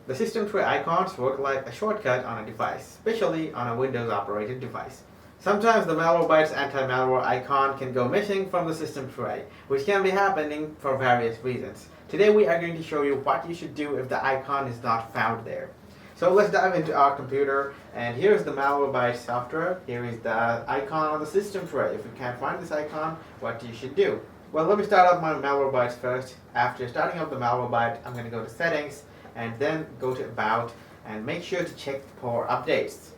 The system tray icons work like a shortcut on a device, especially on a Windows operated device. Sometimes the Malwarebytes anti-malware icon can go missing from the system tray, which can be happening for various reasons. Today we are going to show you what you should do if the icon is not found there. So let's dive into our computer, and here's the Malwarebytes software. Here is the icon on the system tray. If you can't find this icon, what you should do? Well, let me start up my Malwarebytes first. After starting up the Malwarebytes, I'm going to go to Settings, and then go to About, and make sure to check for updates.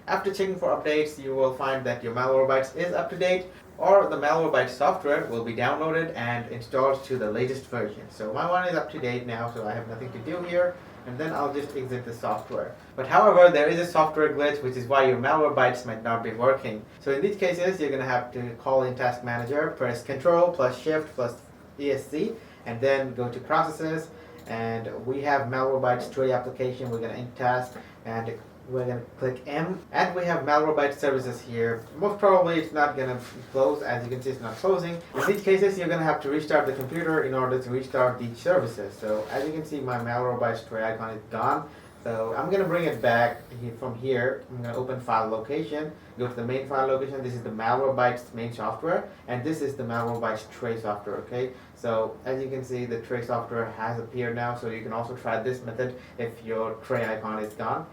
After checking for updates, you will find that your Malwarebytes is up to date, or the Malwarebytes software will be downloaded and installed to the latest version. So my one is up to date now, so I have nothing to do here, and then I'll just exit the software. But however, there is a software glitch, which is why your Malwarebytes might not be working. So in these cases, you're going to have to call in Task Manager, press Ctrl plus Shift plus ESC, and then go to Processes, and we have Malwarebytes tray application. We're going to enter Task, and we're going to click M, and we have Malwarebytes services here. Most probably it's not going to close. As you can see, it's not closing. In these cases, you're going to have to restart the computer in order to restart these services. So as you can see, my Malwarebytes tray icon is gone. So I'm going to bring it back from here. I'm going to open File Location, go to the main file location. This is the Malwarebytes main software, and this is the Malwarebytes tray software. Okay, so as you can see, the tray software has appeared now. So you can also try this method if your tray icon is gone.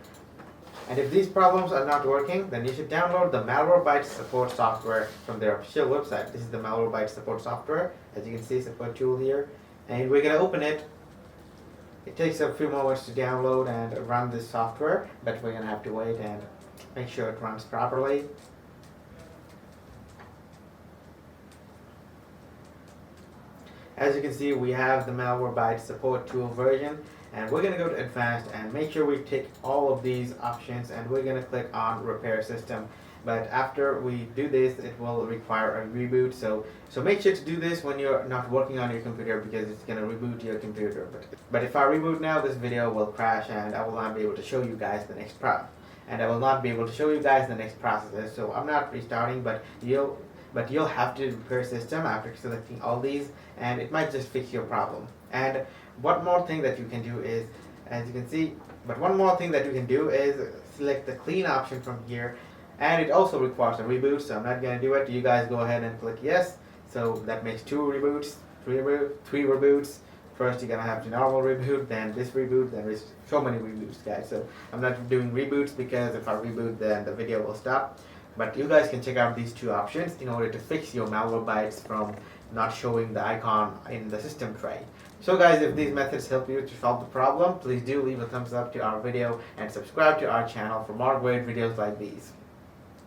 And if these problems are not working, then you should download the Malwarebytes support software from their official website. This is the Malwarebytes support software. As you can see, support tool here. And we're going to open it. It takes a few moments to download and run this software, but we're going to have to wait and make sure it runs properly. As you can see, we have the Malwarebytes support tool version, and we're going to go to Advanced and make sure we tick all of these options, and we're going to click on Repair System. But after we do this, it will require a reboot. So make sure to do this when you're not working on your computer, because it's going to reboot your computer. But if I reboot now, this video will crash, and I will not be able to show you guys the next process. So I'm not restarting, but you'll have to repair system after selecting all these, and it might just fix your problem. And one more thing that you can do is, as you can see, select the clean option from here, and it also requires a reboot, so I'm not going to do it. You guys go ahead and click yes. So that makes 2 reboots, 3 reboots. First, you're going to have the normal reboot, then this reboot, then there's so many reboots, guys. So I'm not doing reboots, because if I reboot, then the video will stop. But you guys can check out these 2 options in order to fix your Malwarebytes from not showing the icon in the system tray. So guys, if these methods help you to solve the problem, please do leave a thumbs up to our video and subscribe to our channel for more great videos like these.